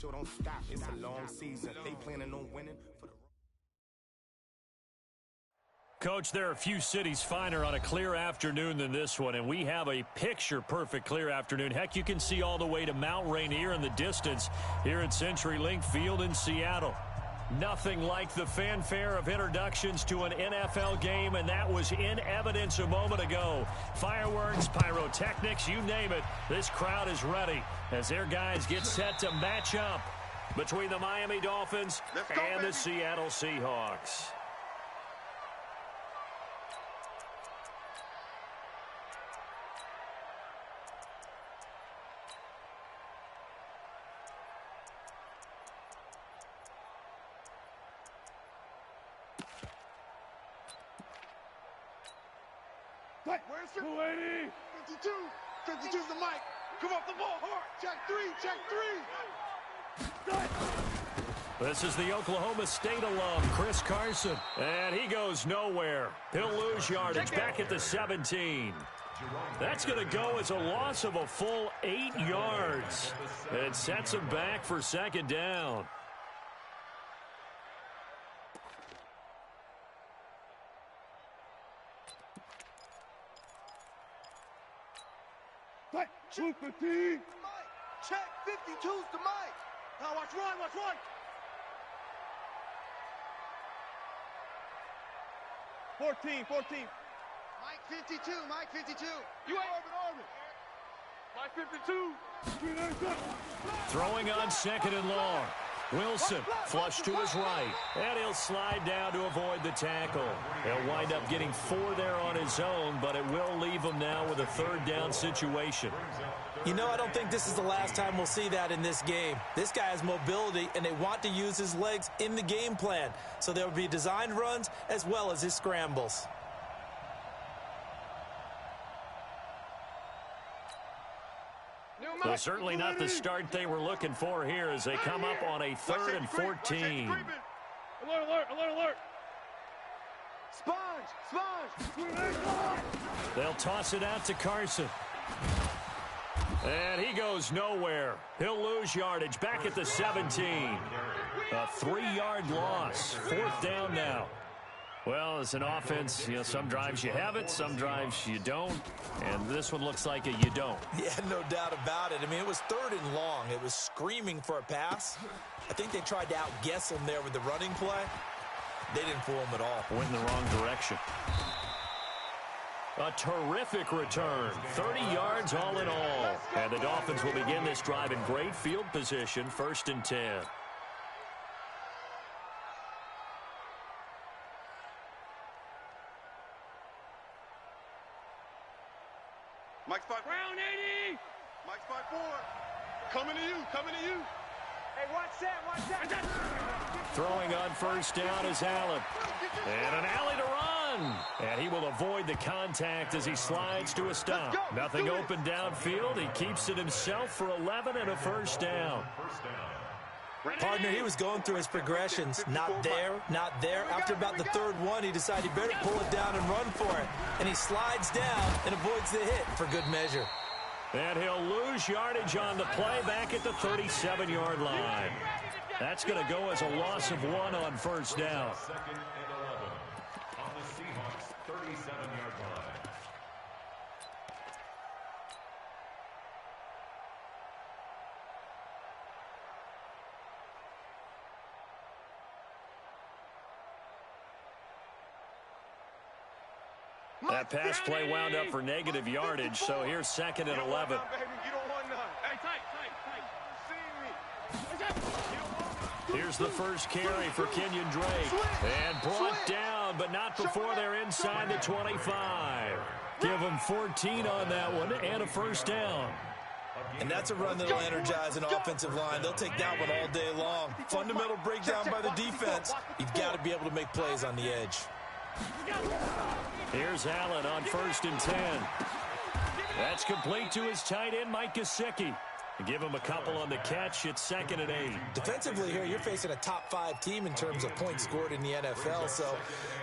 show don't stop. It's a long season. They planning on winning for the... Coach, there are a few cities finer on a clear afternoon than this one, and we have a picture-perfect clear afternoon. Heck, you can see all the way to Mount Rainier in the distance here at CenturyLink Field in Seattle. Nothing like the fanfare of introductions to an NFL game, and that was in evidence a moment ago. Fireworks, pyrotechnics, you name it. This crowd is ready as their guys get set to match up between the Miami Dolphins and the Seattle Seahawks. Where's 280? 52. 52's the mic. Come off the ball hard. Check three. Check three. This is the Oklahoma State alum, Chris Carson. And he goes nowhere. He'll lose yardage back at the 17. That's going to go as a loss of a full 8 yards. It sets him back for second down. Check 15. Check 52's the mic. Now watch one, watch one. 14. Mike 52, Mike 52. You ain't orbit. Mike 52. Throwing on second and long. Wilson flush to his right, and he'll slide down to avoid the tackle. He'll wind up getting 4 there on his own, but it will leave him now with a third down situation. You know, I don't think this is the last time we'll see that in this game. This guy has mobility, and they want to use his legs in the game plan. So there will be designed runs as well as his scrambles. Well, certainly not the start they were looking for here as they come up on a 3rd and 14. Alert. Sponge. They'll toss it out to Carson. And he goes nowhere. He'll lose yardage back at the 17. A 3-yard loss. 4th down now. Well, as an offense, you know, some drives you have it, some drives you don't, and this one looks like a you don't. Yeah, no doubt about it. I mean, it was 3rd and long. It was screaming for a pass. I think they tried to outguess him there with the running play. They didn't fool him at all. Went in the wrong direction. A terrific return. 30 yards all in all. And the Dolphins will begin this drive in great field position, 1st and 10. Mike spot. Round 80. Mike spot 4. Coming to you. Hey, watch that. Throwing on 1st down is Allen. And an alley to run. And he will avoid the contact as he slides to a stop. Nothing open downfield. He keeps it himself for 11 and a 1st down. Partner, he was going through his progressions. Not there. After about the 3rd one, he decided he better pull it down and run for it. And he slides down and avoids the hit for good measure. And he'll lose yardage on the play back at the 37-yard line. That's going to go as a loss of 1 on 1st down. On the Seahawks 37-yard line. That pass play wound up for negative yardage, so here's 2nd and 11. Here's the first carry for Kenyon Drake. And brought down, but not before they're inside the 25. Give them 14 on that one and a 1st down. And that's a run that'll energize an offensive line. They'll take that one all day long. Fundamental breakdown by the defense. You've got to be able to make plays on the edge. Here's Allen on 1st and 10. That's complete to his tight end, Mike Gesicki. Give him a couple on the catch. It's 2nd and 8. Defensively here, you're facing a top 5 team in terms of points scored in the NFL. So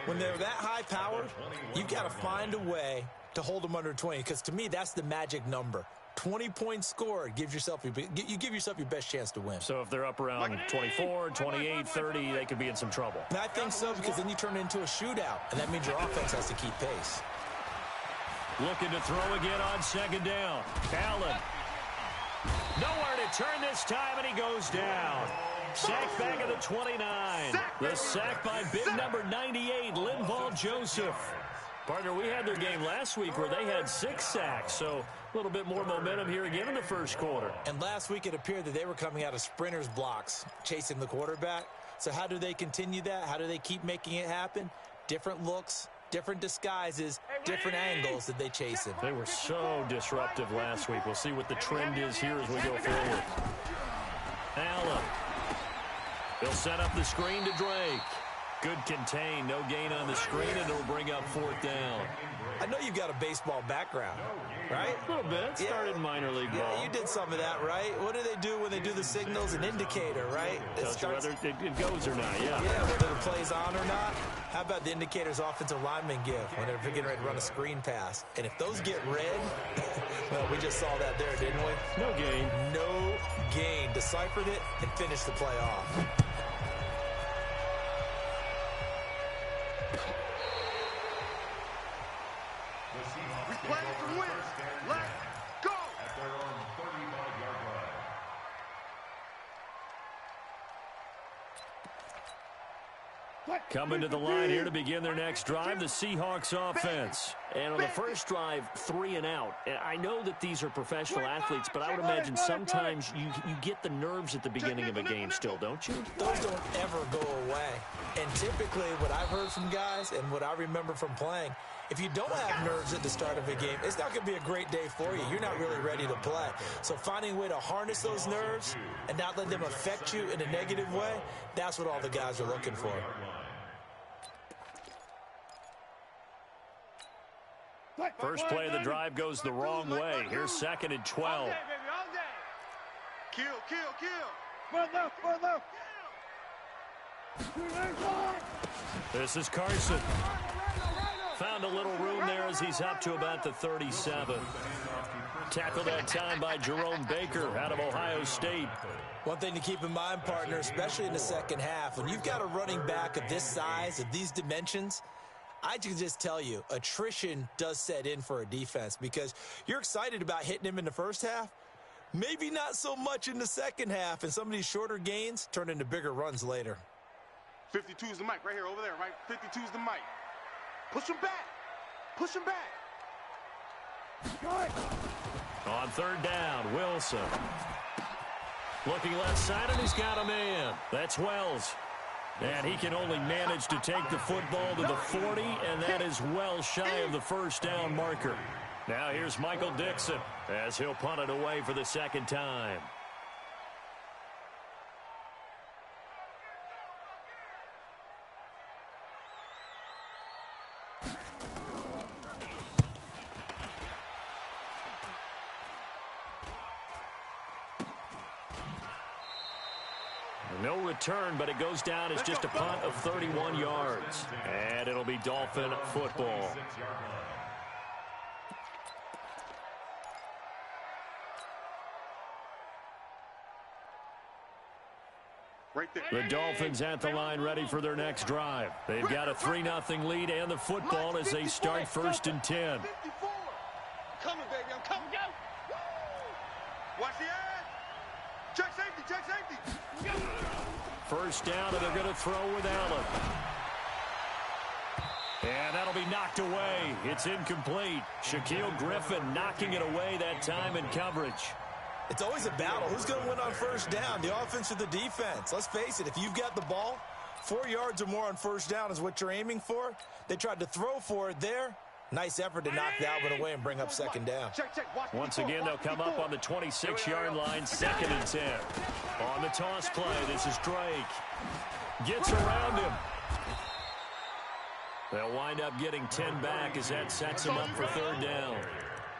when they're that high powered, you've got to find a way to hold them under 20. Because to me, that's the magic number. 20 points scored gives yourself you give yourself your best chance to win. So if they're up around 24, 28, 30, they could be in some trouble. And I think so, because then you turn it into a shootout, and that means your offense has to keep pace. Looking to throw again on second down. Allen. Nowhere to turn this time, and he goes down. Sack back at the 29. The sack by big number 98, Linval Joseph. Partner, we had their game last week where they had 6 sacks, so a little bit more momentum here again in the first quarter. And last week it appeared that they were coming out of sprinters blocks, chasing the quarterback. So how do they continue that? How do they keep making it happen? Different looks, different disguises, different angles that they chase him. They were so disruptive last week. We'll see what the trend is here as we go forward. Allen. He'll set up the screen to Drake. Good contain, no gain on the screen, and it'll bring up 4th down. I know you've got a baseball background, right? A little bit. Started in minor league ball. Yeah, you did some of that, right? What do they do when they do the signals? An indicator, right? Tells you whether it goes or not, yeah. Yeah, whether the play's on or not. How about the indicators offensive linemen give when they're getting ready to run a screen pass? And if those get red, well, we just saw that there, didn't we? No gain. No gain. Deciphered it and finished the play off. Coming to the line here to begin their next drive, the Seahawks offense. And on the first drive, 3 and out. I know that these are professional athletes, but I would imagine sometimes you get the nerves at the beginning of a game still, don't you? Those don't ever go away. And typically what I've heard from guys and what I remember from playing, if you don't have nerves at the start of a game, it's not going to be a great day for you. You're not really ready to play. So finding a way to harness those nerves and not let them affect you in a negative way, that's what all the guys are looking for. First play of the drive goes the wrong way. Here's 2nd and 12. Kill, kill, kill. This is Carson. Found a little room there as he's up to about the 37. Tackled that time by Jerome Baker out of Ohio State. One thing to keep in mind, partner, especially in the second half, when you've got a running back of this size, of these dimensions, I can just tell you, attrition does set in for a defense because you're excited about hitting him in the first half. Maybe not so much in the second half, and some of these shorter gains turn into bigger runs later. 52 is the mic right here, over there, right? 52 is the mic. Push him back. Push him back. On 3rd down, Wilson. Looking left side, and he's got a man. That's Wells. And he can only manage to take the football to the 40, and that is well shy of the 1st down marker. Now here's Michael Dixon as he'll punt it away for the 2nd time. No return, but it goes down as just a punt of 31 yards. And it'll be Dolphin football. Right there. The Dolphins at the line ready for their next drive. They've got a 3-0 lead and the football as they start 1st and 10. 54. Coming, baby. I'm coming. Go. Watch the ad. Check safety. Check safety. Go. 1st down, and they're going to throw with Allen. And that'll be knocked away. It's incomplete. Shaquille Griffin knocking it away that time in coverage. It's always a battle. Who's going to win on 1st down, the offense or the defense? Let's face it, if you've got the ball, 4 yards or more on 1st down is what you're aiming for. They tried to throw for it there. Nice effort to knock Dalvin away and bring up 2nd down. Once again, they'll come up on the 26-yard line, 2nd and 10. On the toss play, this is Drake. Gets around him. They'll wind up getting 10 back as that sets him up for 3rd down.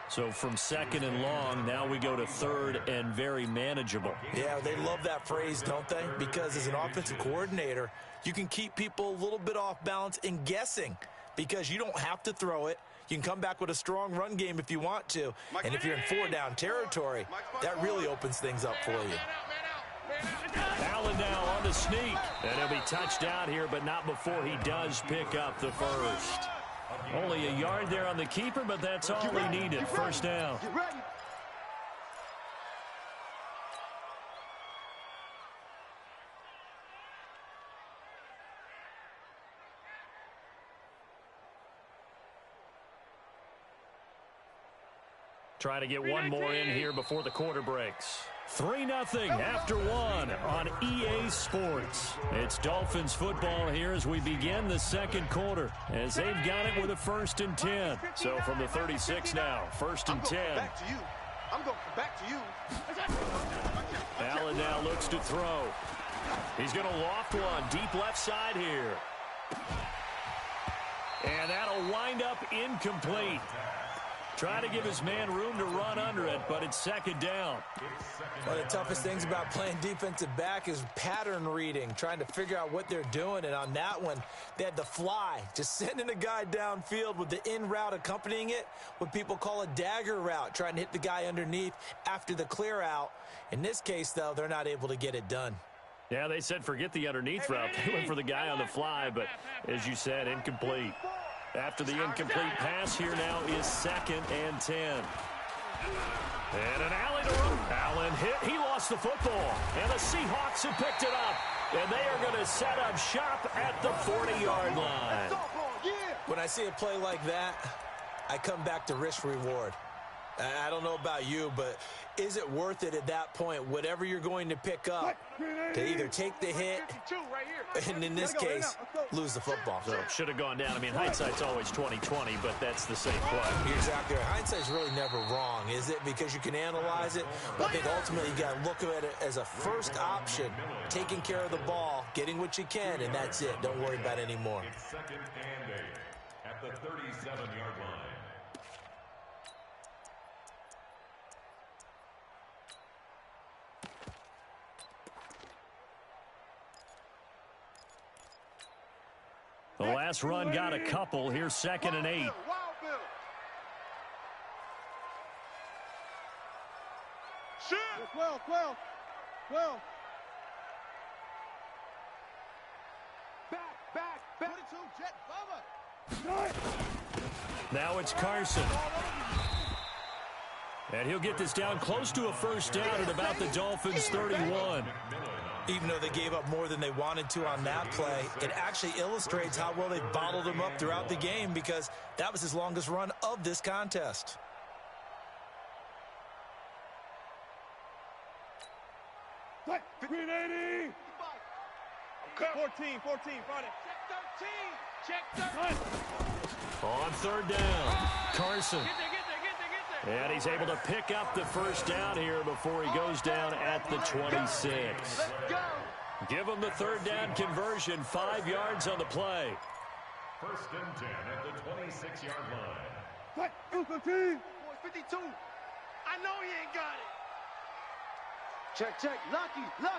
So from 2nd and long, now we go to 3rd and very manageable. Yeah, they love that phrase, don't they? Because as an offensive coordinator, you can keep people a little bit off balance and guessing because you don't have to throw it. You can come back with a strong run game if you want to. And if you're in 4-down territory, that really opens things up for you. Allen now on the sneak. And he'll be touched out here, but not before he does pick up the first. Only a yard there on the keeper, but that's all he needed. First down. Trying to get one more in here before the quarter breaks. 3-0 after one on EA Sports. It's Dolphins football here as we begin the second quarter, as they've got it with a 1st and 10. So from the 36 now, 1st and 10. I'm going back to you. Allen now looks to throw. He's going to loft one deep left side here. And that'll wind up incomplete. Trying to give his man room to run under it, but it's 2nd down. One of the toughest things about playing defensive back is pattern reading, trying to figure out what they're doing. And on that one, they had the fly, just sending a guy downfield with the in route accompanying it, what people call a dagger route, trying to hit the guy underneath after the clear out. In this case, though, they're not able to get it done. Yeah, they said forget the underneath route. They went for the guy on the fly, but as you said, incomplete. After the incomplete pass, here now is 2nd and 10. And an alley to run. Allen hit. He lost the football. And the Seahawks have picked it up. And they are going to set up shop at the 40-yard line. When I see a play like that, I come back to risk-reward. I don't know about you, but is it worth it at that point, whatever you're going to pick up, to either take the hit and, in this case, lose the football? So should have gone down. I mean, hindsight's always 20/20, but that's the same play. You're exactly right. Hindsight's really never wrong, is it? Because you can analyze it, but I think ultimately you got to look at it as a first option, taking care of the ball, getting what you can, and that's it. Don't worry about it anymore. It's 2nd and 8 at the 37-yard line. The last run got a couple. Here's 2nd and 8. Well. Back. 22, jet, Bubba. Now it's Carson. And he'll get this down close to a first down at about the Dolphins' 31. Even though they gave up more than they wanted to on that play, it actually illustrates how well they bottled him up throughout the game, because that was his longest run of this contest. Green 80. 14, Friday. Check 13. On 3rd down, Carson. And he's able to pick up the first down here before he goes down at the 26. Give him the 3rd down conversion, 5 yards on the play. 1st and 10 at the 26-yard line. 52. I know he ain't got it. Check. Lucky. 18.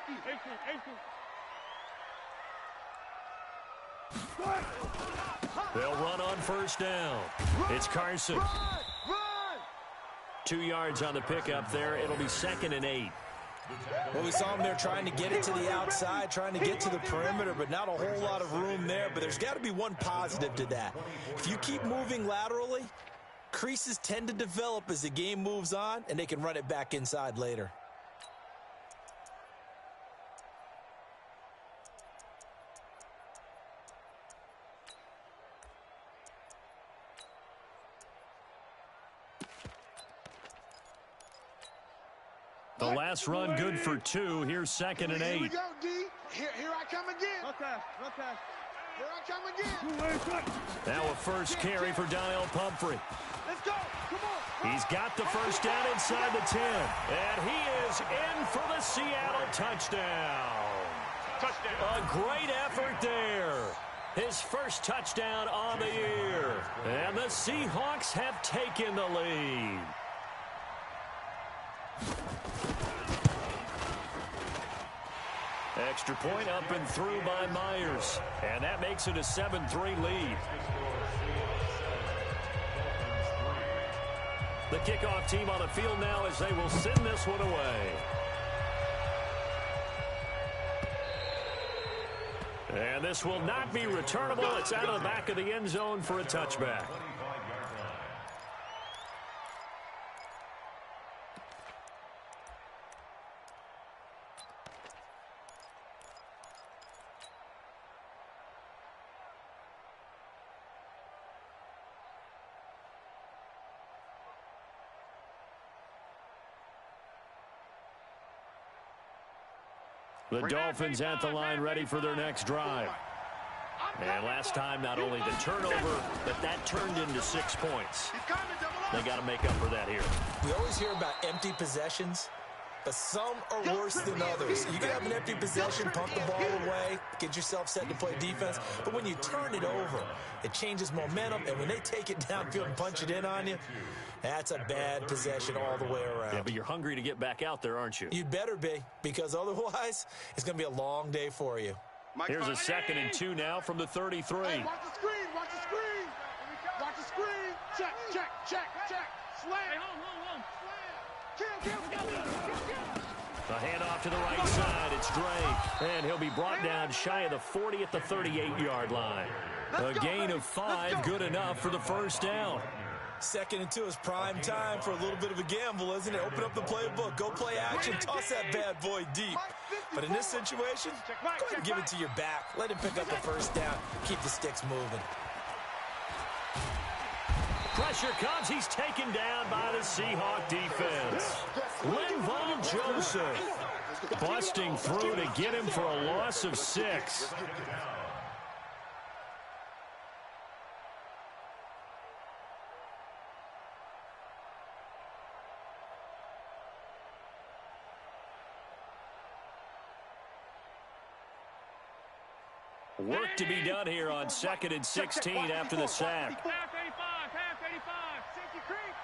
They'll run on 1st down. It's Carson. Run. 2 yards on the pickup there. It'll be 2nd and 8. Well, we saw him there trying to get it to the outside, trying to get to the perimeter, but not a whole lot of room there. But there's got to be one positive to that. If you keep moving laterally, creases tend to develop as the game moves on, and they can run it back inside later. The last run good for 2. Here's 2nd and 8. Here we go, D. Here I come again. Here I come again. Now a first carry for Donnell Pumphrey. Let's go. Come on. He's got the first down inside the 10. And he is in for the Seattle touchdown. A great effort there. His first touchdown on the year. And the Seahawks have taken the lead. Extra point up and through by Myers. And that makes it a 7-3 lead. kickoff team on the field now as they will send this one away. And this will not be returnable. It's out of the back of the end zone for a touchback. The Dolphins at the line ready for their next drive. And last time, not only the turnover, but that turned into 6 points. They got to make up for that here. We always hear about empty possessions, but some are worse than others. You can have an empty possession, pump the ball away, get yourself set to play defense, but when you turn it over, it changes momentum, and when they take it downfield and punch it in on you, that's a bad possession all the way around. Yeah, but you're hungry to get back out there, aren't you? You'd better be, because otherwise, it's going to be a long day for you. Here's a 2nd and 2 now from the 33. Hey, watch the screen, watch the screen. Watch the screen. Check, check, check, check. Slam. Hey, hold. A handoff to the right side. It's Drake. And he'll be brought down shy of the 40 at the 38-yard line. A gain of 5, good enough for the first down. 2nd and 2 is prime time for a little bit of a gamble, isn't it? Open up the playbook, go play action, toss that bad boy deep. But in this situation, go ahead and give it to your back. Let him pick up the first down. Keep the sticks moving. Pressure comes. He's taken down by the Seahawk defense. Linval Joseph busting through to get him for a loss of 6. Work to be done here on 2nd and 16 after the sack. Half 85. Safety creek.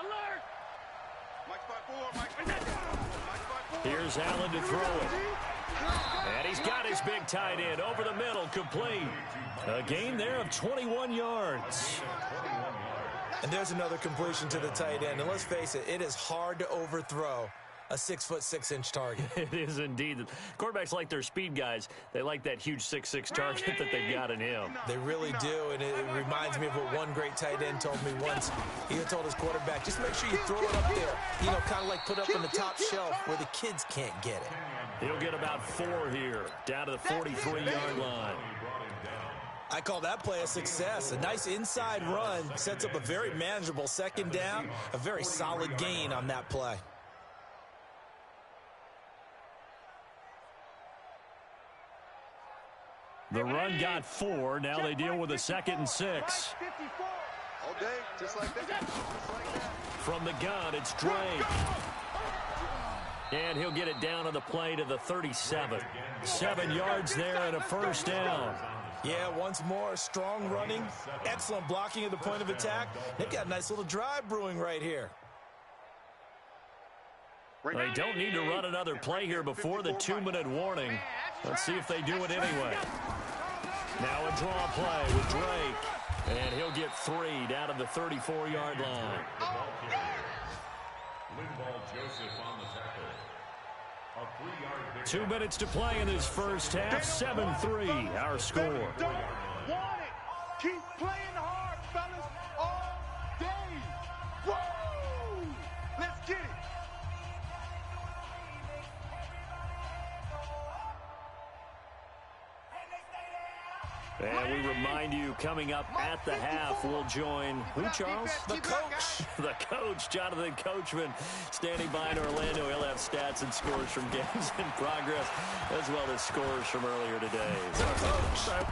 Alert. Mike 5-4. Here's Allen to throw it. And he's got his big tight end over the middle, complete. A gain there of 21 yards. And there's another completion to the tight end. And let's face it, it is hard to overthrow a 6'6" target. It is indeed. Quarterbacks like their speed guys. They like that huge 6'6" target that they've got in him. They really do, and it reminds me of what one great tight end told me once. He told his quarterback, just make sure you throw it up there, you know, kind of like put up on the top shelf where the kids can't get it. He'll get about 4 here, down to the 43-yard line. I call that play a success. A nice inside run sets up a very manageable 2nd down, a very solid gain on that play. The run got 4. Now they deal with a 2nd and 6. All day, just like that. From the gun, it's Drake. And he'll get it down on the play to the 37. 7 yards there and a first down. Yeah, once more, strong running, excellent blocking at the point of attack. They've got a nice little drive brewing right here. They don't need to run another play here before the 2-minute warning. Let's see if they do it anyway. Now a draw play with Drake. And he'll get 3 down to the 34-yard line. Linval Joseph on the tackle. A 3-yard pickup. 2 minutes to play in this first half. 7-3, our score. Don't want it. Keep playing hard, fellas, all day. Woo! Let's get it. And we remind you, coming up at the half, we'll join, who, Charles? The coach. The coach, Jonathan Coachman, standing by in Orlando. He'll have stats and scores from games in progress, as well as scores from earlier today.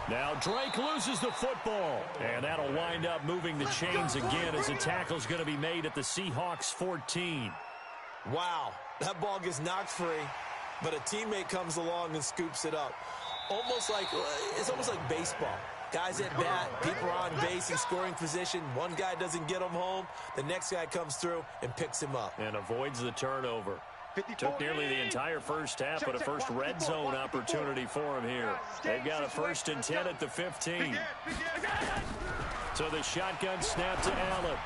Now Drake loses the football, and that'll wind up moving the chains again as a tackle's going to be made at the Seahawks 14. Wow, that ball gets knocked free, but a teammate comes along and scoops it up. It's almost like baseball. Guys at bat, people are on base in scoring position. One guy doesn't get him home. The next guy comes through and picks him up. And avoids the turnover. Took nearly the entire first half, but a first red zone opportunity for him here. They've got a 1st and 10 at the 15. So the shotgun snap to Allen.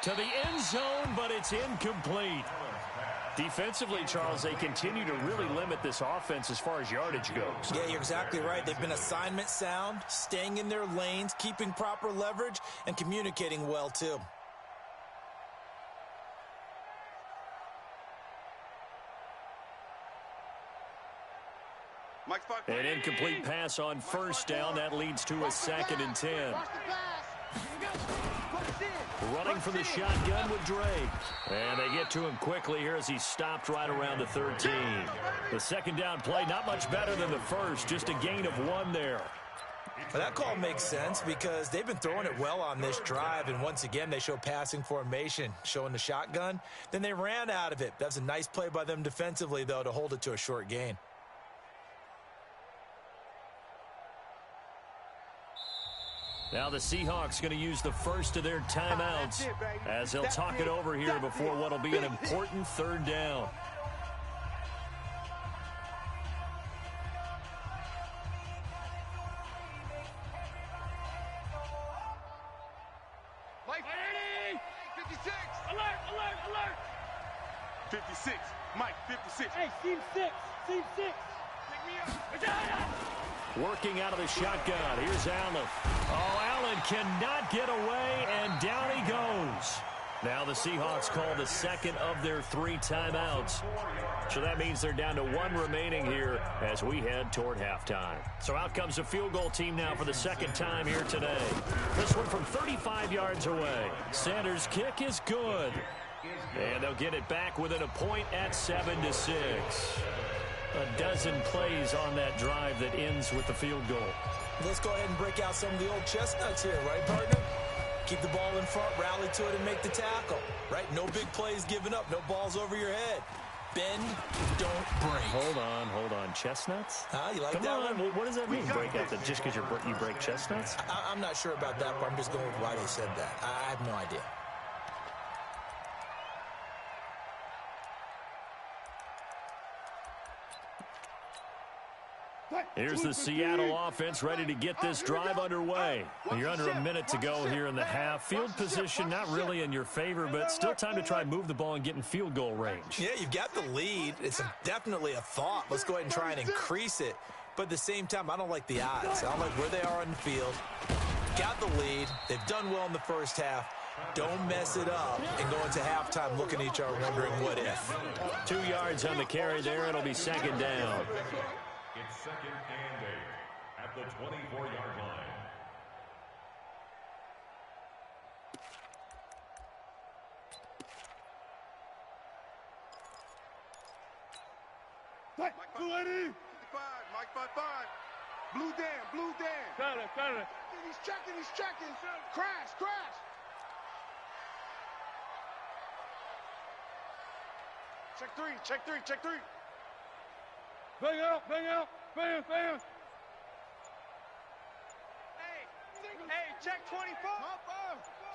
To the end zone, but it's incomplete. Defensively, Charles, they continue to really limit this offense as far as yardage goes. Yeah, you're exactly right. They've been assignment sound, staying in their lanes, keeping proper leverage, and communicating well, too. An incomplete pass on 1st down. That leads to a 2nd and 10. Running from the shotgun with Drake. And they get to him quickly here as he stopped right around the 13. The 2nd down play, not much better than the first. Just a gain of 1 there. Well, that call makes sense because they've been throwing it well on this drive, and once again they show passing formation, showing the shotgun. Then they ran out of it. That's a nice play by them defensively, though, to hold it to a short gain. Now the Seahawks going to use the first of their timeouts as they'll talk it over here before what will be an important 3rd down. Mike, 56. Alert, alert, alert. 56. Mike, 56. Hey, team 6. Team 6. Pick me up. Working out of the shotgun. Here's Allen. Oh, Allen cannot get away, and down he goes. Now the Seahawks call the 2nd of their 3 timeouts. So that means they're down to 1 remaining here as we head toward halftime. So out comes a field goal team now for the 2nd time here today. This one from 35 yards away. Sanders' kick is good. And they'll get it back within a point at 7-6. A dozen plays on that drive that ends with the field goal. Let's go ahead and break out some of the old chestnuts here, right, partner? Keep the ball in front, rally to it, and make the tackle, right? No big plays given up, no balls over your head. Bend, don't break. Hold on. Chestnuts? You like Come that on. one? What does that mean, break out? Just because you break chestnuts? I'm not sure about that, but I'm just going with why they said that. I have no idea. Here's the Seattle offense ready to get this drive underway. You're under a minute to go here in the half. Field position not really in your favor, but still time to try and move the ball and get in field goal range. Yeah, you've got the lead. It's definitely a thought. Let's go ahead and try and increase it. But at the same time, I don't like the odds. I don't like where they are on the field. Got the lead. They've done well in the first half. Don't mess it up and go into halftime looking at each other wondering what if. 2 yards on the carry there. It'll be 2nd down. It's 2nd and 8 at the 24-yard line. Mike, 280. 55. Mike, 55. Blue Dan. Got it. He's checking. Crash. Check three. Bang out. Bam. Hey, check 24.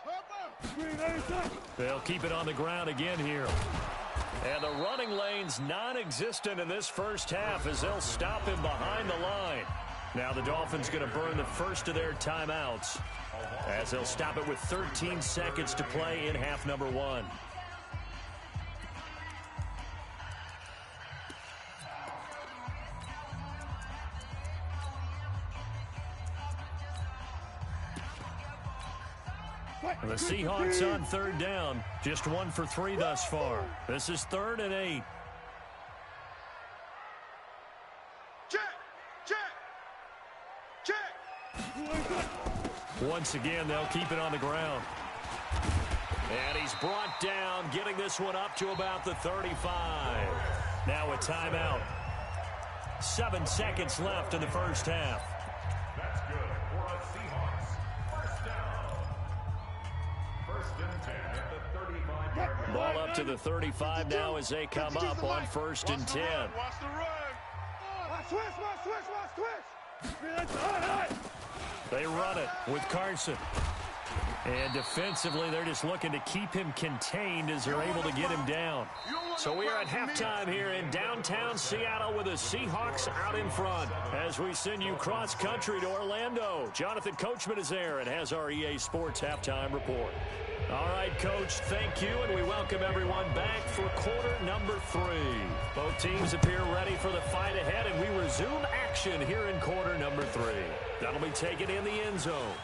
Top up. They'll keep it on the ground again here. And the running lane's non-existent in this first half as they'll stop him behind the line. Now the Dolphins going to burn the first of their timeouts as they'll stop it with 13 seconds to play in half number 1. The Seahawks on 3rd down. Just 1 for 3 thus far. This is 3rd and 8. Check. Once again, they'll keep it on the ground. And he's brought down, getting this one up to about the 35. Now a timeout. 7 seconds left in the first half. That's good for a Seahawks. First down. 1st and 10 at the 35-yard line. Ball up to the 35 now as they come up on 1st and 10. Watch the run. Watch switch. They run it with Carson. And defensively, they're just looking to keep him contained as they're able to get him down. So we are at halftime here in downtown Seattle with the Seahawks out in front. As we send you cross-country to Orlando, Jonathan Coachman is there and has our EA Sports halftime report. All right, Coach, thank you, and we welcome everyone back for quarter number 3. Both teams appear ready for the fight ahead, and we resume action here in quarter number 3. That'll be taken in the end zone.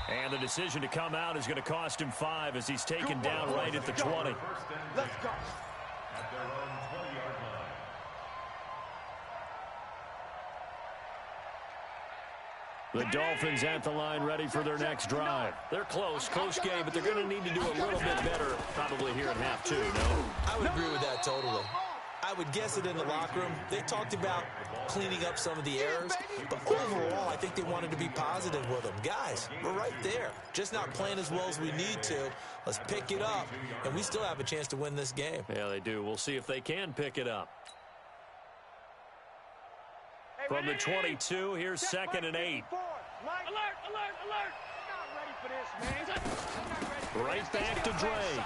And the decision to come out is going to cost him 5 as he's taken down right at the 20. Let's go. At their own 20-yard line. The Dolphins at the line ready for their next drive. They're close game, but they're going to need to do a little bit better probably here in half 2, no? I would agree with that totally. I would guess it in the locker room. They talked about cleaning up some of the errors, but overall, I think they wanted to be positive with them. Guys, we're right there. Just not playing as well as we need to. Let's pick it up, and we still have a chance to win this game. Yeah, they do. We'll see if they can pick it up. From the 22, here's 2nd and 8. Alert, alert, alert. Not ready for this, man. Right back to Drake.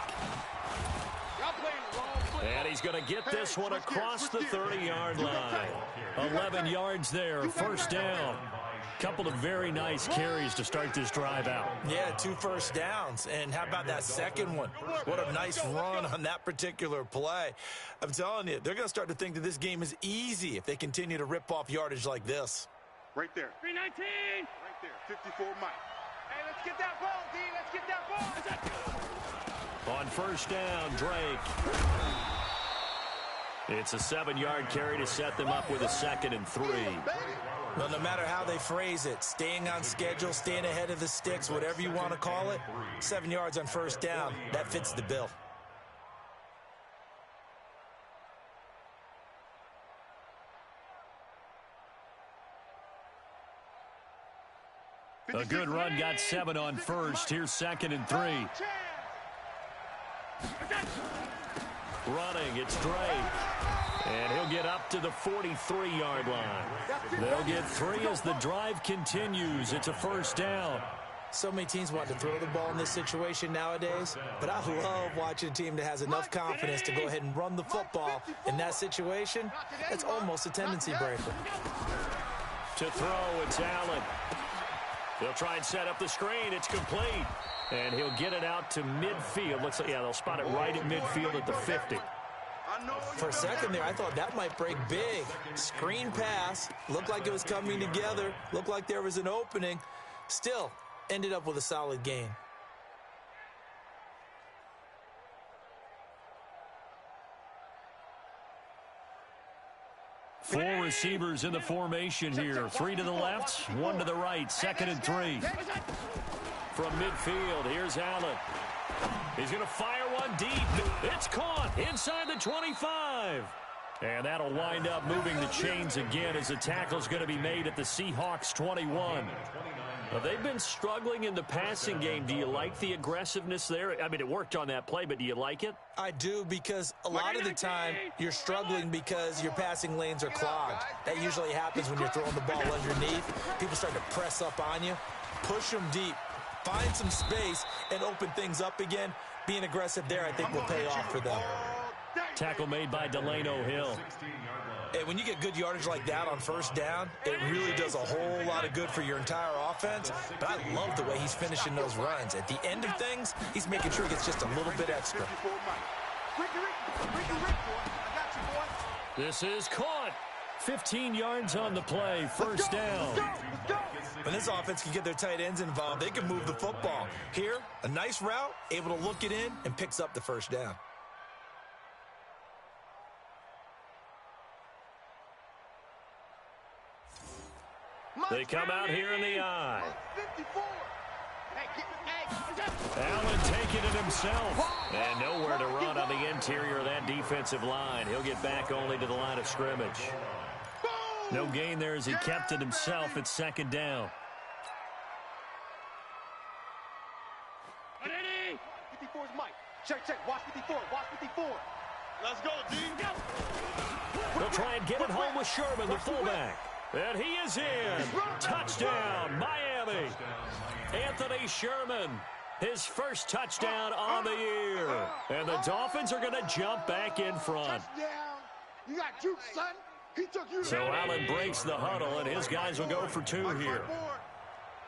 Y'all playing the wrong football. And he's going to get this one across the 30-yard line. 11 yards there, first down. Couple of very nice carries to start this drive out. Yeah, 2 first downs. And how about that second one? What a nice run on that particular play. I'm telling you, they're going to start to think that this game is easy if they continue to rip off yardage like this. Right there. 319. Right there. 54 Mike. Hey, let's get that ball, D. Let's get that ball. On first down, Drake. It's a 7-yard carry to set them up with a 2nd and 3. Well, no matter how they phrase it, staying on schedule, staying ahead of the sticks, whatever you want to call it, 7 yards on first down, that fits the bill. A good run got 7 on first. Here's 2nd and 3. Running, it's Drake. And he'll get up to the 43-yard line. They'll get 3 as the drive continues. It's a first down. So many teams want to throw the ball in this situation nowadays, but I love watching a team that has enough confidence to go ahead and run the football. In that situation, it's almost a tendency breaker. To throw, it's Allen. They'll try and set up the screen. It's complete. And he'll get it out to midfield. Looks like, yeah, they'll spot it right at midfield at the 50. For a second there, I thought that might break big. Screen pass. Looked like it was coming together. Looked like there was an opening. Still, ended up with a solid gain. Four receivers in the formation here. 3 to the left, 1 to the right. 2nd and 3. From midfield, here's Allen. He's going to fire one deep. It's caught inside the 25. And that'll wind up moving the chains again as the tackle's going to be made at the Seahawks 21. Now, they've been struggling in the passing game. Do you like the aggressiveness there? I mean, it worked on that play, but do you like it? I do, because a lot of the time you're struggling because your passing lanes are clogged. That usually happens when you're throwing the ball underneath. People start to press up on you. Push them deep. Find some space and open things up again. Being aggressive there, I think, will pay off for them. Tackle made by Delano Hill. Hey, when you get good yardage like that on first down, it really does a whole lot of good for your entire offense. But I love the way he's finishing those runs. At the end of things, he's making sure he gets just a little bit extra. This is caught. 15 yards on the play. First down. When this offense can get their tight ends involved, they can move the football. Here, a nice route, able to look it in, and picks up the first down. They come out here in the eye. Allen taking it himself. And nowhere to run on the interior of that defensive line. He'll get back only to the line of scrimmage. No gain there as he kept it himself at 2nd down. 54's Mike. Check. Watch 54. Watch 54. Let's go, D. They'll try and get it home with Sherman, the fullback. And he is in. Touchdown, Miami. Anthony Sherman, his first touchdown on the year. And the Dolphins are going to jump back in front. You got juke, son. He took you. So Allen breaks the huddle, and his guys will go for two here.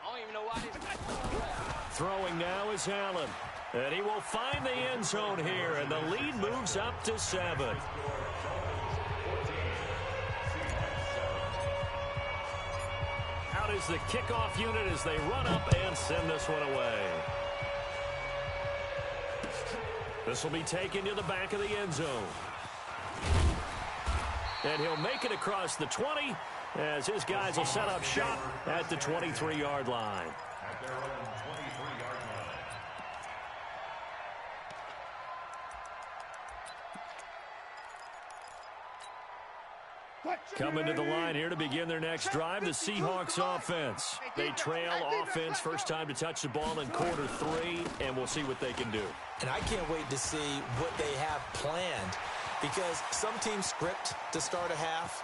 I don't even know why this. Throwing now is Allen. And he will find the end zone here, and the lead moves up to 7. Out is the kickoff unit as they run up and send this one away. This will be taken to the back of the end zone. And he'll make it across the 20 as his guys will set up shop at the 23-yard line. At their own 23-yard line. Coming to the line here to begin their next drive, the Seahawks offense. They trail offense, first time to touch the ball in quarter 3, and we'll see what they can do. And I can't wait to see what they have planned, because some teams script to start a half.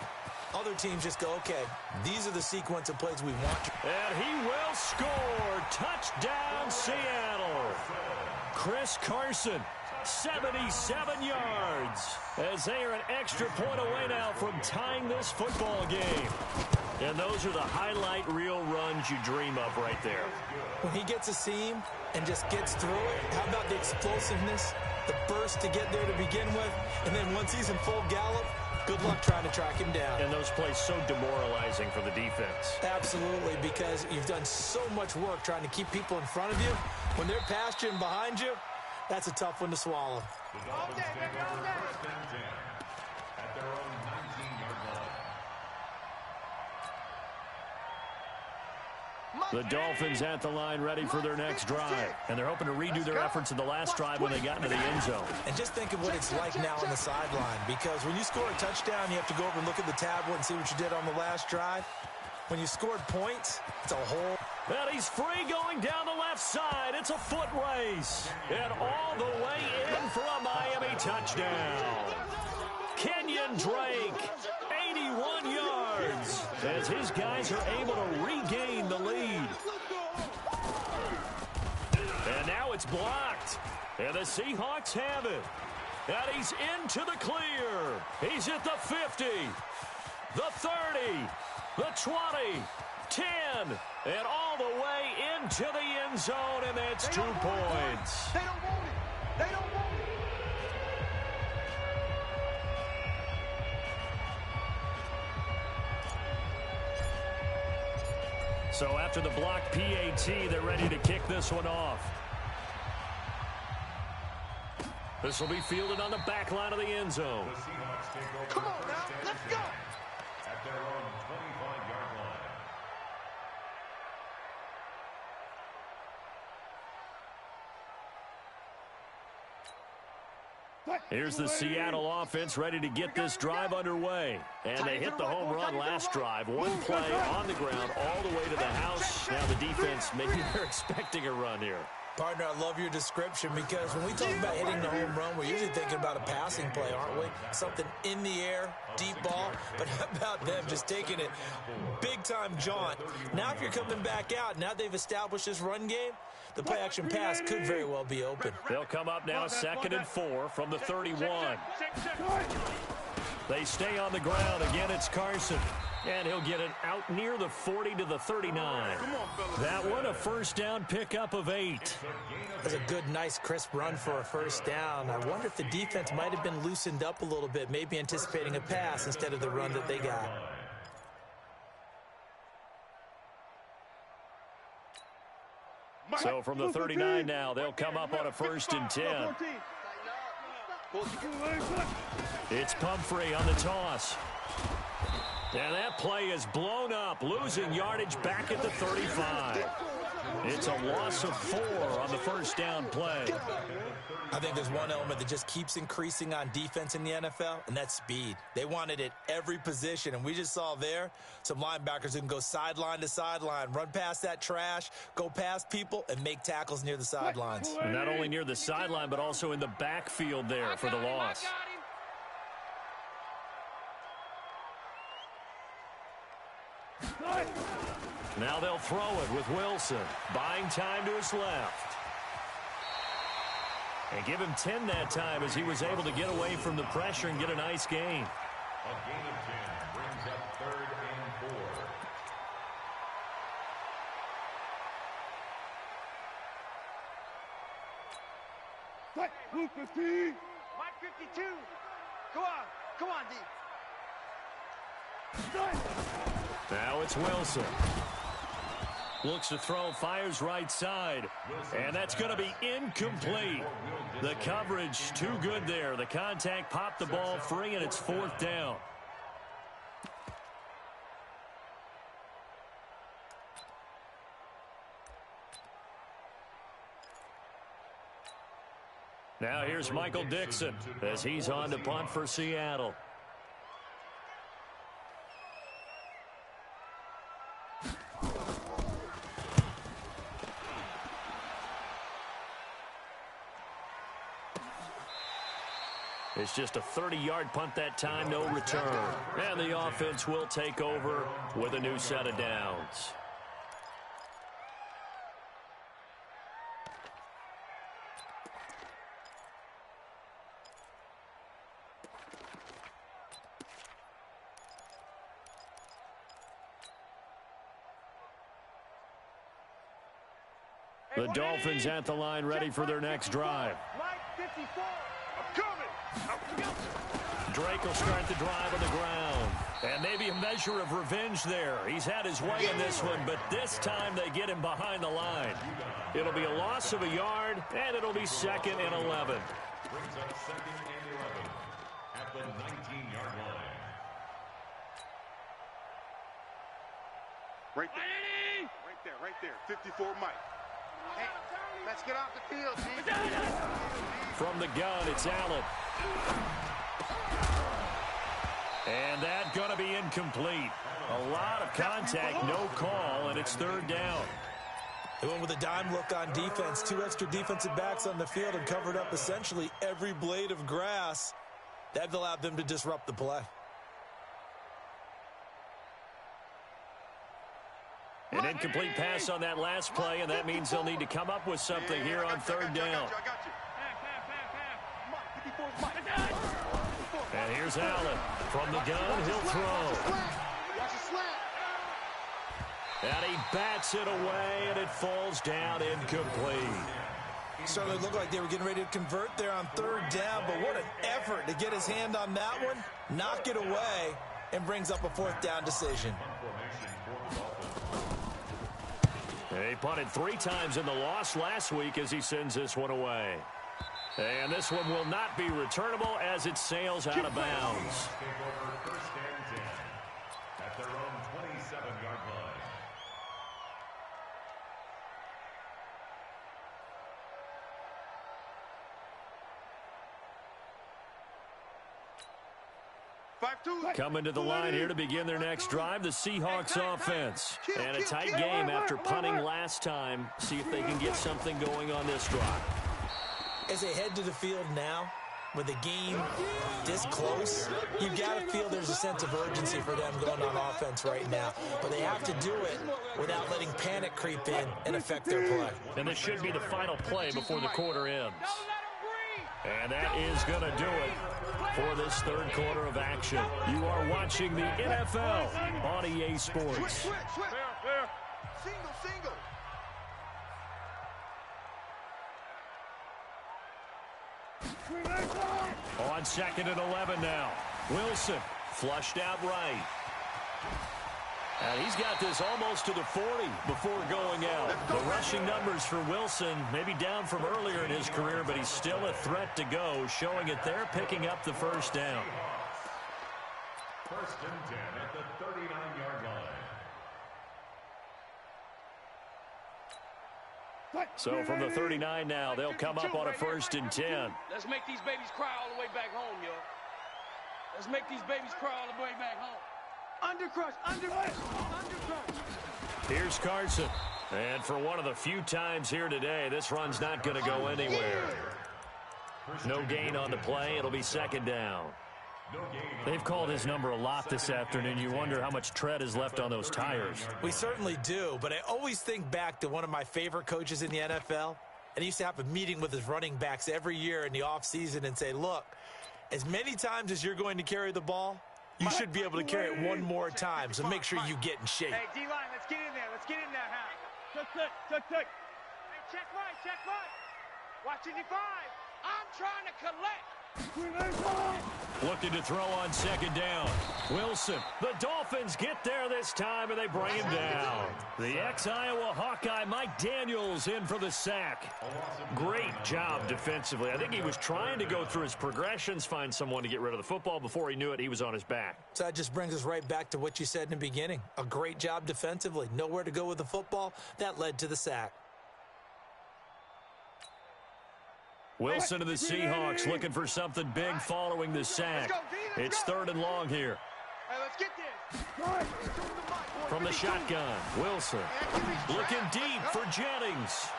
Other teams just go, okay, these are the sequence of plays we want. And he will score. Touchdown, Seattle. Chris Carson, 77 yards, as they are an extra point away now from tying this football game. And those are the highlight reel runs you dream of right there. When he gets a seam and just gets through it, how about the explosiveness, the burst to get there to begin with, and then once he's in full gallop, good luck trying to track him down. And those plays so demoralizing for the defense. Absolutely, because you've done so much work trying to keep people in front of you. When they're past you and behind you, that's a tough one to swallow. The Dolphins take over 1st and 10 at their own 19-yard line. The Dolphins at the line ready for their next drive. And they're hoping to redo their efforts in the last drive when they got into the end zone. And just think of what it's like now on the sideline, because when you score a touchdown, you have to go over and look at the tablet and see what you did on the last drive. When you scored points, it's a whole... And he's free going down the left side. It's a foot race. And all the way in for a Miami touchdown. Kenyon Drake, 81 yards, as his guys are able to regain the lead. And now it's blocked. And the Seahawks have it. And he's into the clear. He's at the 50, the 30, the 20, 10, and all the way into the end zone, and that's 2 points. They don't want it. They don't want it. So after the blocked PAT, they're ready to kick this one off. This will be fielded on the back line of the end zone. The Seahawks take over Come on now, 1st and let's 10 go. at their own 25-yard line. Here's the Seattle offense ready to get this drive underway. And they hit the home run last drive. One play on the ground all the way to the house. Now the defense, maybe they're expecting a run here. Partner, I love your description, because when we talk about hitting the home run, we're usually thinking about a passing play, aren't we? Something in the air, deep ball. But how about them just taking it big-time jaunt? Now if you're coming back out, now they've established this run game, the play-action pass could very well be open. They'll come up now 2nd and 4 from the 31. They stay on the ground. Again, it's Carson. And he'll get it out near the 40 to the 39. That one, a first down pickup of 8. That's a good, nice, crisp run for a first down. I wonder if the defense might have been loosened up a little bit, maybe anticipating a pass instead of the run that they got. So from the 39 now, they'll come up on a 1st and 10. It's Pumphrey on the toss. And that play is blown up, losing yardage back at the 35. It's a loss of 4 on the first down play. I think there's one element that just keeps increasing on defense in the NFL, and that's speed. They want it at every position, and we just saw there some linebackers who can go sideline to sideline, run past that trash, go past people, and make tackles near the sidelines. And not only near the sideline, but also in the backfield there for the loss. Now they'll throw it with Wilson, buying time to his left. And give him 10 that time as he was able to get away from the pressure and get a nice gain. A gain of 10 brings up 3rd and 4. Mike 52. Come on, D. Now it's Wilson. Looks to throw, fires right side. And that's going to be incomplete. The coverage too good there. The contact popped the ball free, and it's 4th down. Now here's Michael Dixon as he's on to punt for Seattle. It's just a 30-yard punt that time, no return. And the offense will take over with a new set of downs. The Dolphins at the line, ready for their next drive. Mike 54. I'm coming. Drake will start the drive on the ground. And maybe a measure of revenge there. He's had his way in this one, but this time they get him behind the line. It'll be a loss of a yard, and it'll be 2nd and 11. Brings up 2nd and 11 at the 19-yard line. Right there. Right there. 54 Mike. Hey, let's get off the field, G. From the gun, it's Allen. And that's going to be incomplete. A lot of contact, no call, and it's 3rd down. They went with a dime look on defense. 2 extra defensive backs on the field and covered up essentially every blade of grass. That allowed them to disrupt the play. An incomplete pass on that last play, and that means they'll need to come up with something here on 3rd down. And here's Allen. From the gun, he'll throw. And he bats it away, and it falls down incomplete. Certainly looked like they were getting ready to convert there on 3rd down, but what an effort to get his hand on that one, knock it away, and brings up a 4th down decision. He punted 3 times in the loss last week as he sends this one away. And this one will not be returnable as it sails out of bounds. Take over 1st and 10 at their own 27-yard line. Coming to the line here to begin their next drive, the Seahawks offense. And a tight game after punting last time. See if they can get something going on this drive. As they head to the field now, with the game this close, you've got to feel there's a sense of urgency for them going on offense right now. But they have to do it without letting panic creep in and affect their play. And this should be the final play before the quarter ends. And that is going to do it for this 3rd quarter of action. You are watching the NFL on EA Sports. Fair. Single. On 2nd and 11 now. Wilson flushed out right. And he's got this almost to the 40 before going out. The rushing numbers for Wilson maybe down from earlier in his career, but he's still a threat to go, showing it there, picking up the 1st down. 1st and 10 at the 39-yard line. So from the 39 now, they'll come up on a 1st and 10. Let's make these babies cry all the way back home, yo. Let's make these babies cry all the way back home. Undercrush. Here's Carson. And for one of the few times here today, this run's not going to go anywhere. No gain on the play. It'll be 2nd down. They've called his number a lot this afternoon. You wonder how much tread is left on those tires. We certainly do, but I always think back to one of my favorite coaches in the NFL, and he used to have a meeting with his running backs every year in the offseason and say, look, as many times as you're going to carry the ball, you should be able to carry it one more time, so make sure you get in shape. Hey, D-line, let's get in there. Let's get in there, huh? Check. Hey, check right. Watch 85. I'm trying to collect. Looking to throw on second down. Wilson. The Dolphins get there this time, and they bring him down. The ex-Iowa Hawkeye, Mike Daniels, in for the sack. Great job defensively. I think he was trying to go through his progressions, find someone to get rid of the football. Before he knew it, he was on his back. So that just brings us right back to what you said in the beginning. A great job defensively. Nowhere to go with the football. That led to the sack. Wilson of the Seahawks looking for something big following the sack. It's 3rd and long here. Hey, let's get this. From the shotgun, Wilson looking deep for Jennings.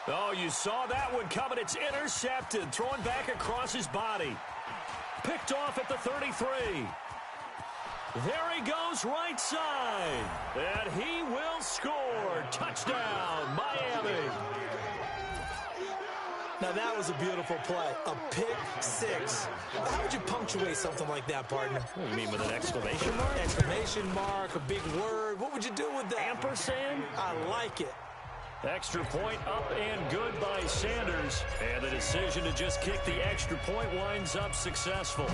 Oh, you saw that one coming. It's intercepted. Thrown back across his body. Picked off at the 33. There he goes right side. And he will score. Touchdown, Miami. Now, that was a beautiful play. A pick six. How would you punctuate something like that, partner? What do you mean, with an exclamation mark? Exclamation mark, a big word. What would you do with that? Ampersand? I like it. Extra point up and good by Sanders. And the decision to just kick the extra point winds up successful.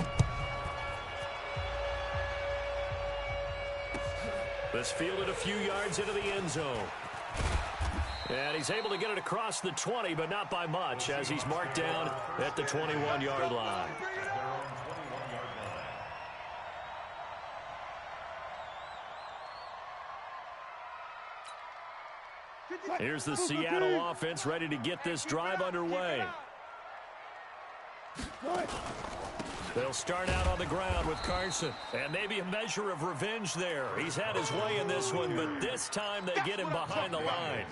This fielded a few yards into the end zone. And he's able to get it across the 20, but not by much, as he's marked down at the 21-yard line. Here's the Seattle offense ready to get this drive underway. They'll start out on the ground with Carson. And maybe a measure of revenge there. He's had his way in this one, but this time they get him behind the line.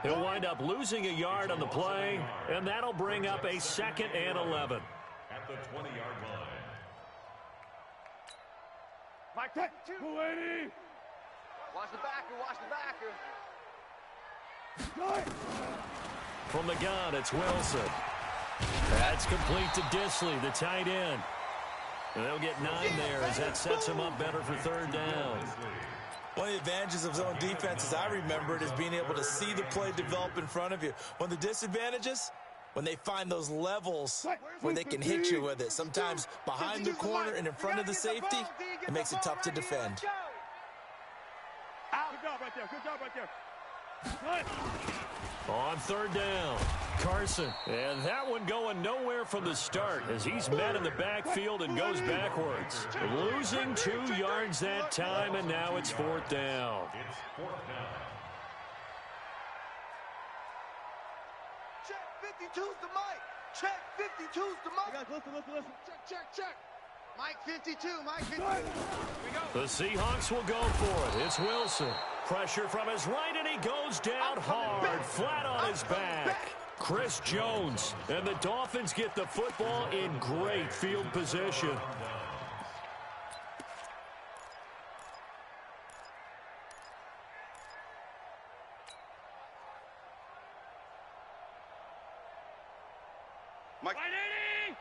He'll wind up losing a yard on the play, and that'll bring up a 2nd and 11. At the 20-yard line. Mike, 280. Watch the backer. From the gun, it's Wilson. That's complete to Disley, the tight end. They'll get 9 there as that sets him up better for 3rd down. One of the advantages of zone defense, as I remember it, is being able to see the play develop in front of you. One of the disadvantages, when they find those levels where they can hit you with it. Sometimes behind the corner and in front of the safety, it makes it tough to defend. Good job right there. On 3rd down, Carson. And that one going nowhere from the start as he's met in the backfield and goes backwards. Losing 2 yards that time, and now it's 4th down. It's 4th down. Check 52's the mic. Check 52's the mic. Listen. Check. Mike 52. Here we go. The Seahawks will go for it. It's Wilson. Pressure from his right, and he goes down hard, flat on his back. Chris Jones, and the Dolphins get the football in great field position. Mike 80.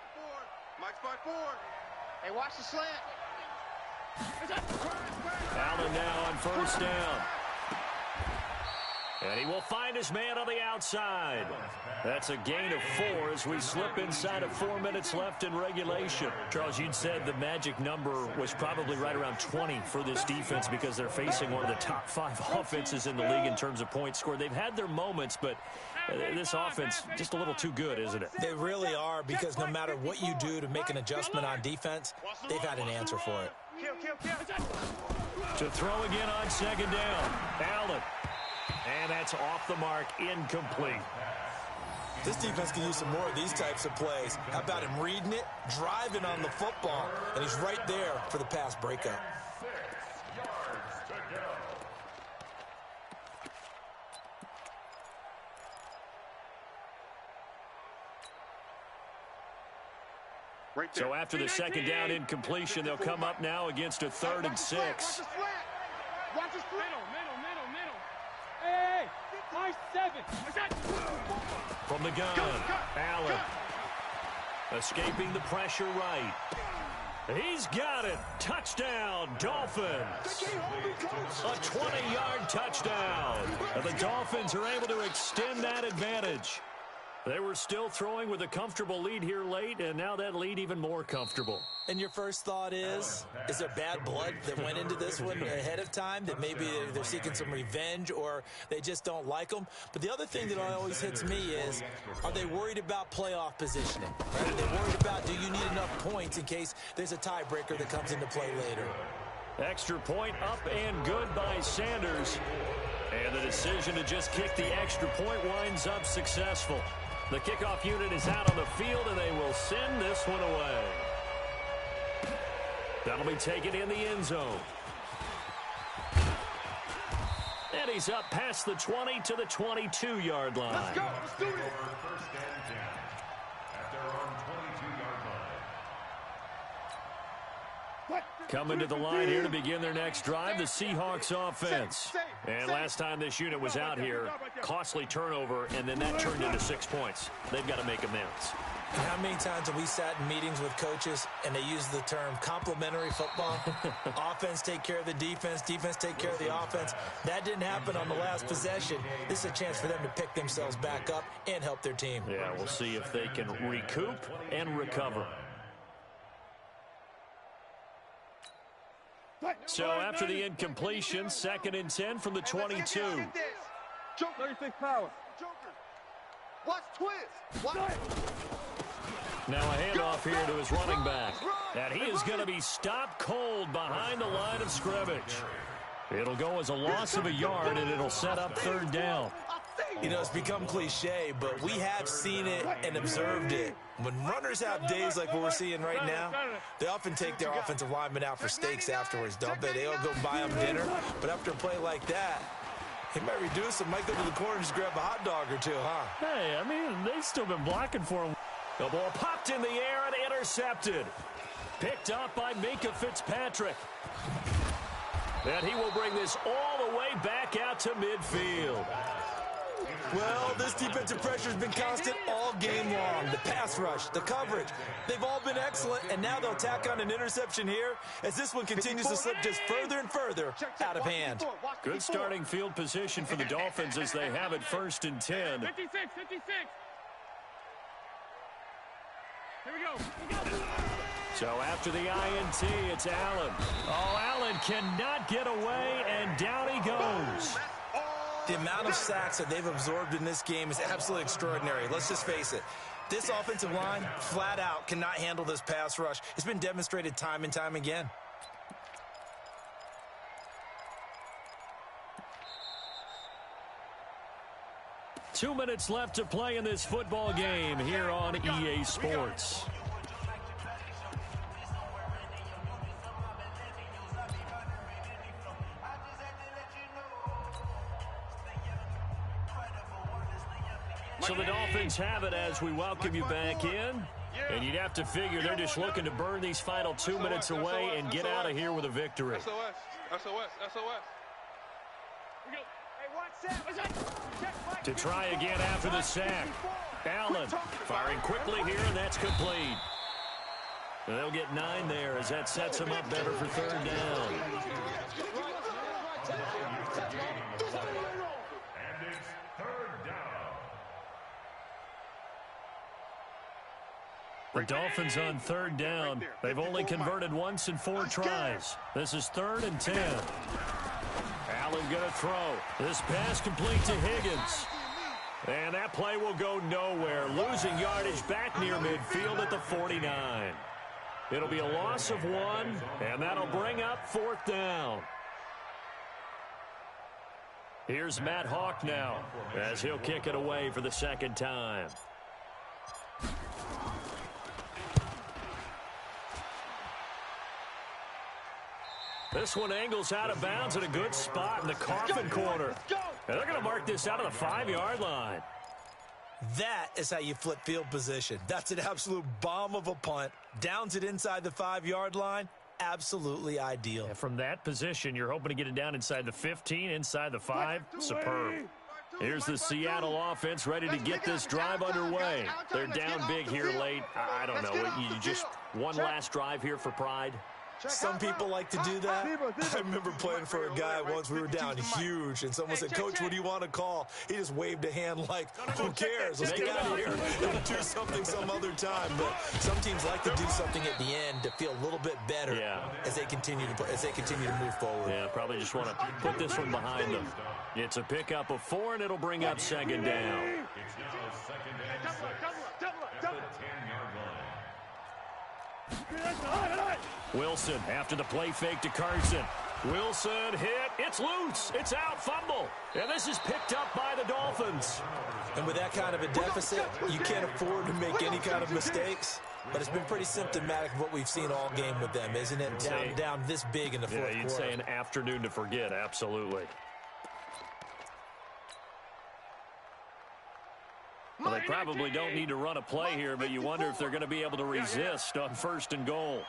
Mike's by 4. Hey, watch the slant. Allen now on 1st down. And he will find his man on the outside. That's a gain of 4 as we slip inside of 4 minutes left in regulation. Charles, you'd said the magic number was probably right around 20 for this defense because they're facing one of the top 5 offenses in the league in terms of points scored. They've had their moments, but this offense just a little too good, isn't it? They really are, because no matter what you do to make an adjustment on defense, they've had an answer for it. To throw again on 2nd down, Allen. And that's off the mark, incomplete. This defense can use some more of these types of plays. How about him reading it, driving on the football, and he's right there for the pass breakup. 6 yards to go. Right there. So after the second down incompletion, they'll come up now against a 3rd and 6. Watch the middle. Hey, 5-7. From the gun, Allen. Escaping the pressure right. He's got it. Touchdown, Dolphins. A 20-yard touchdown. And the Dolphins are able to extend that advantage. They were still throwing with a comfortable lead here late, and now that lead even more comfortable. And your first thought is there bad blood that went into this one ahead of time, that maybe they're seeking some revenge or they just don't like them? But the other thing that always hits me is, are they worried about playoff positioning? Right? Are they worried about, do you need enough points in case there's a tiebreaker that comes into play later? Extra point up and good by Sanders. And the decision to just kick the extra point winds up successful. The kickoff unit is out on the field, and they will send this one away. That'll be taken in the end zone. And he's up past the 20 to the 22-yard line. Let's go. Let's do this. First and 10 at their own 22-yard line. Coming to the line here to begin their next drive, the Seahawks offense. And last time this unit was out here, costly turnover, and then that turned into 6 points. They've got to make amends. How many times have we sat in meetings with coaches and they use the term complementary football? Offense take care of the defense, defense take care of the offense. That didn't happen on the last possession. This is a chance for them to pick themselves back up and help their team. Yeah, we'll see if they can recoup and recover. So after the incompletion, 2nd and 10 from the 22. 36 power. Watch twist. Watch. Now a handoff here to his running back. And he is going to be stopped cold behind the line of scrimmage. It'll go as a loss of a yard, and it'll set up 3rd down. You know, it's become cliche, but we have seen it and observed it. When runners have days like what we're seeing right now, they often take their offensive linemen out for steaks afterwards, don't they? They'll go buy them dinner. But after a play like that, he might reduce them, might go to the corner and just grab a hot dog or two, huh? Hey, I mean, they've still been blocking for him. The ball popped in the air and intercepted. Picked up by Minka Fitzpatrick. And he will bring this all the way back out to midfield. Well, this defensive pressure has been constant all game long. The pass rush, the coverage, they've all been excellent, and now they'll tack on an interception here as this one continues to slip just further and further out of hand. Good starting field position for the Dolphins as they have it 1st and 10. 56. Here we go. So after the INT, it's Allen. Oh, Allen cannot get away, and down he goes. The amount of sacks that they've absorbed in this game is absolutely extraordinary. Let's just face it. This offensive line, flat out, cannot handle this pass rush. It's been demonstrated time and time again. Two minutes left to play in this football game here on EA Sports. So the Dolphins have it as we welcome you back in. And you'd have to figure they're just looking to burn these final 2 minutes away and get out of here with a victory. SOS. To try again after the sack. Allen firing quickly here, and that's complete. And they'll get 9 there as that sets them up better for 3rd down. And it's 3rd down. The Dolphins on 3rd down. They've only converted once in 4 tries. This is 3rd and 10. Allen going to throw. This pass complete to Higgins. And that play will go nowhere. Losing yardage back near midfield at the 49. It'll be a loss of 1, and that'll bring up 4th down. Here's Matt Hawk now as he'll kick it away for the 2nd time. This one angles out of bounds at a good spot in the coffin corner. And they're going to mark this out of the 5-yard line. That is how you flip field position. That's an absolute bomb of a punt. Downs it inside the 5-yard line. Absolutely ideal. And from that position, you're hoping to get it down inside the 15, inside the 5. Superb. Here's the Seattle offense ready to get this drive underway. They're down big here late. I don't know. You just one last drive here for pride. Some people like to do that. I remember playing for a guy once. We were down huge, and someone said, "Coach, what do you want to call?" He just waved a hand like, "Who cares? Let's get out of here and do something some other time." But some teams like to do something at the end to feel a little bit better as they continue to move forward. Yeah, probably just want to put this one behind them. It's a pickup of 4, and it'll bring up second down. It's now second and 6 at the 10-yard line. Wilson after the play fake to Carson. Wilson hit. It's loose. It's out. Fumble. And this is picked up by the Dolphins. And with that kind of a deficit, you can't afford to make any kind of mistakes. But it's been pretty symptomatic of what we've seen all game with them, isn't it? Down this big in the fourth quarter. You'd say an afternoon to forget. Absolutely. Well, they probably don't need to run a play here, but you wonder if they're going to be able to resist on 1st and goal.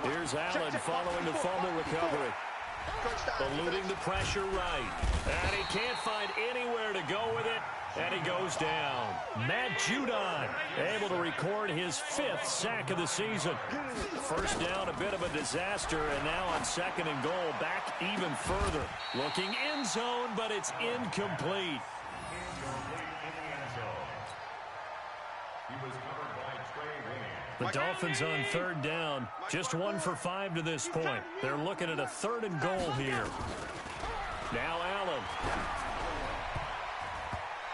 Here's Allen following the fumble recovery. Eluding the pressure right. And he can't find anywhere to go with it. And he goes down. Matt Judon able to record his 5th sack of the season. First down, a bit of a disaster, and now on 2nd and goal, back even further. Looking end zone, but it's incomplete. The Dolphins on 3rd down, just 1 for 5 to this point. They're looking at a 3rd and goal here. Now Allen.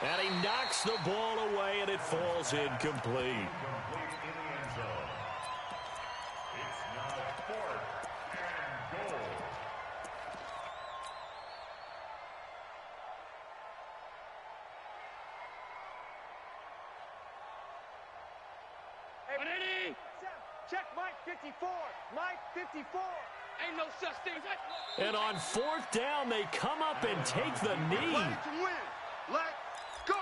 And he knocks the ball away, and it falls incomplete. It's now 4th and goal. Hey, check Mike 54. Mike 54. Ain't no such thing. And on 4th down, they come up and take the knee. Let's win. Let's go.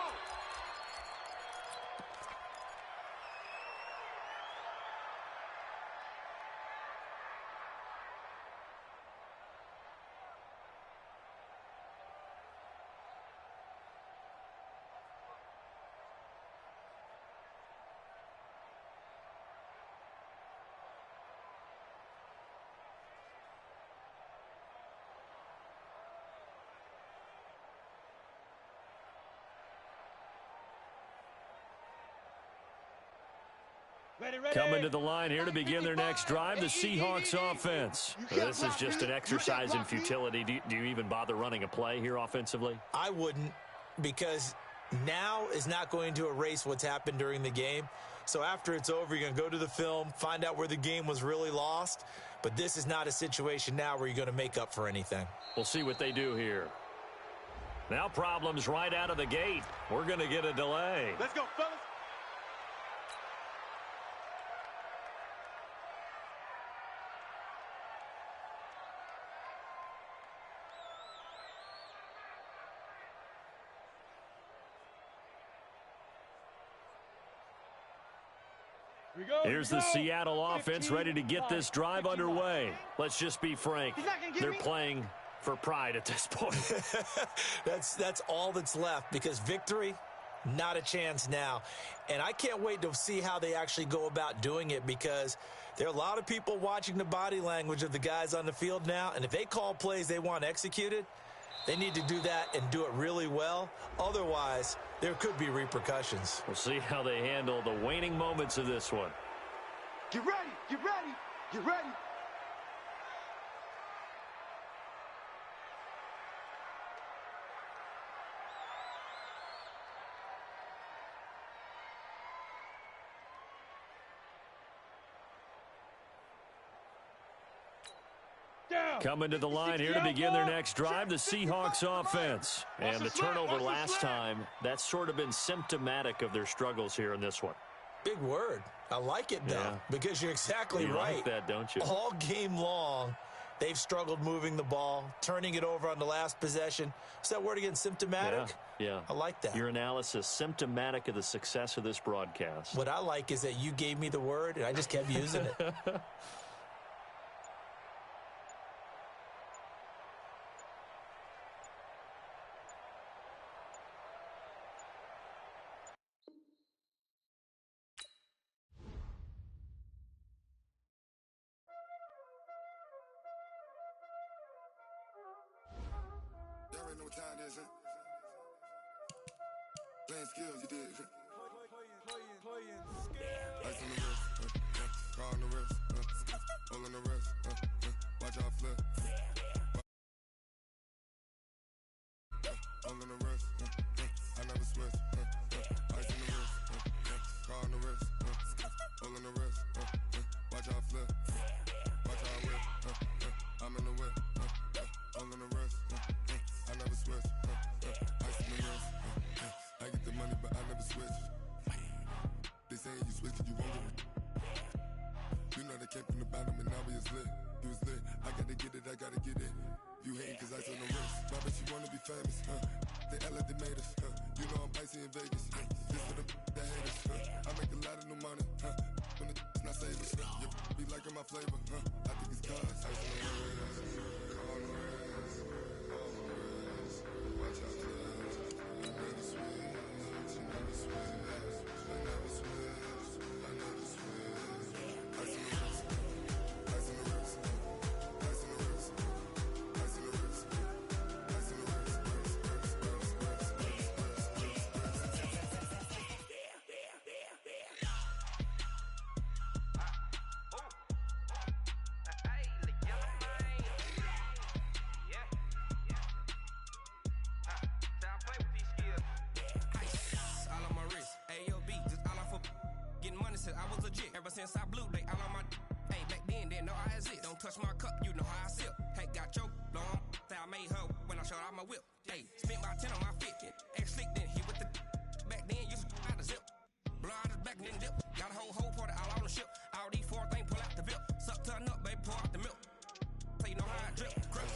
Coming to the line here to begin their next drive, the Seahawks offense. This is just an exercise in futility. Do you even bother running a play here offensively? I wouldn't, because now is not going to erase what's happened during the game. So after it's over, you're going to go to the film, find out where the game was really lost. But this is not a situation now where you're going to make up for anything. We'll see what they do here. Now problems right out of the gate. We're going to get a delay. Let's go, fellas. Here's the Seattle offense ready to get this drive underway. Let's just be frank. They're playing for pride at this point. That's all that's left, because victory, not a chance now. And I can't wait to see how they actually go about doing it, because there are a lot of people watching the body language of the guys on the field now, and if they call plays they want executed, they need to do that and do it really well. Otherwise, there could be repercussions. We'll see how they handle the waning moments of this one. Get ready, get ready, get ready. Coming to the line here to begin their next drive, the Seahawks offense. And the turnover last time, that's sort of been symptomatic of their struggles here in this one. Big word. I like it, though, because you're exactly right. You like that, don't you? All game long, They've struggled moving the ball, turning it over on the last possession. Is that word again, symptomatic? Yeah. I like that. Your analysis, symptomatic of the success of this broadcast. What I like is that you gave me the word, and I just kept using it. Y'all already know what time it is, huh? Playing skills, you did. Ice on the wrist, car on the wrist, hole on the wrist, watch out flip. Hole on the wrist, I never switch. Ice on the wrist, car on the wrist, hole on the wrist, watch out flip. Watch out whip, I'm in the whip, hole on the wrist, I never switch. Ice on the wrist, I get the money but I never switch. They say you switch it, you won't get it. You know they came from the bottom and now we is lit. You was lit, I gotta get it, I gotta get it. You hating cause ice on the wrist. Why bet you wanna be famous, They act like they made us, You know I'm icy in Vegas, This for the that hate us, I make a lot of new money, When the not savers, You be liking my flavor, I think it's cause ice on the wrist, on the wrist, on the wrist. Watch out for that. I never switch, I never switch, I never switch, I never switch. Ice on the wrist, ice on the wrist, ice on the wrist, ice on the wrist, ice on the wrist, all on my wrist, AOB, just all off of getting money since I was legit. Ever since I blew, they all on my hey, back then, didn't know I exist. Don't touch my cup, you know how I sip. Hey, got your long, say I made her when I showed out my whip. Hey, spent about 10 on my fit, ex slick, then hit with the back then, used to out the zip. Blow out his back, then dip. Got a whole party all on the ship. All these four things, pull out the VIP. Suck, turn up, baby, pour out the milk. So you know how I drip. Crush.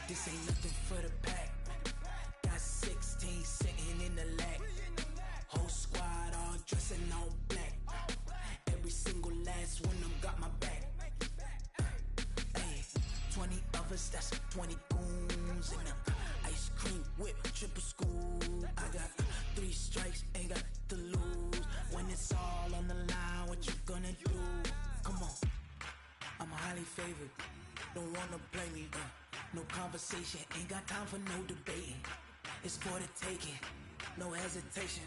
This ain't nothing for the pack. Got 16 sitting in the lag. Whole squad all dressing all black. Every single last one of them got my back. Hey, 20 of us, that's 20 goons in them. Ice cream whip, triple scoop. I got 3 strikes, ain't got to lose. When it's all on the line, what you gonna do? Come on, I'm highly favored. Don't wanna play me, no conversation, ain't got time for no debating. It's for the taking, no hesitation.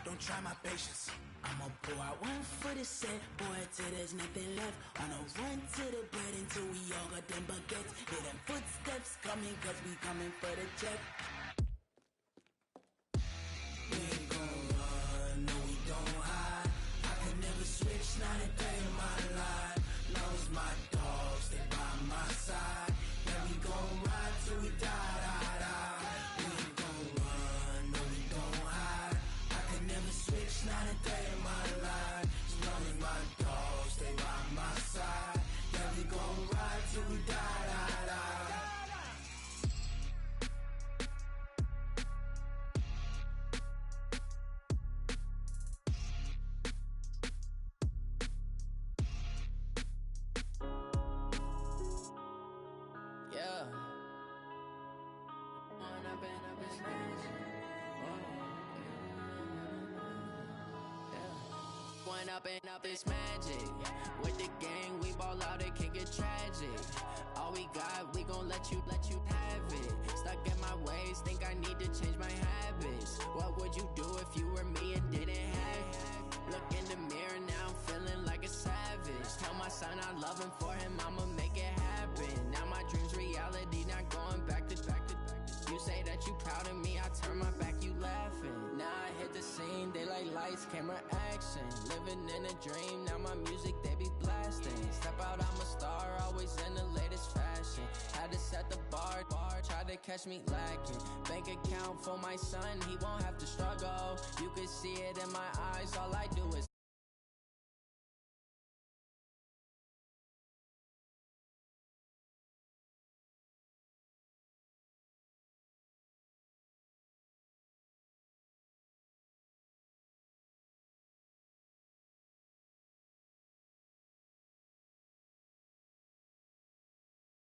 Don't try my patience. I'ma pour out one for the set, boy, till there's nothing left. On a run to the bread until we all got them baguettes. Hear them footsteps coming, cause we coming for the check. side. Yeah, we gon' ride till we die, die, die. We ain't gon' run, no, we gon' hide. I can never switch, not a day in my life. As long as my dogs stay by my side. Yeah, we gon' ride till we die, die, die. Yeah. One up and up is magic. With the gang, we ball out, it can get tragic. All we got, we gon' let you have it. Stuck in my ways, think I need to change my habits. What would you do if you were me and didn't have it? Look in the mirror, now I'm feeling like a savage. Tell my son I love him, for him I'ma make it happen. Now my dream's reality, not going back to. You say that you proud of me, I turn my back, you laughing. Now I hit the scene, they like lights, camera, action. Living in a dream, now my music, they be blasting. Step out, I'm a star, always in the latest fashion. Had to set the bar, try to catch me lacking. Bank account for my son, he won't have to struggle. You can see it in my eyes, all I do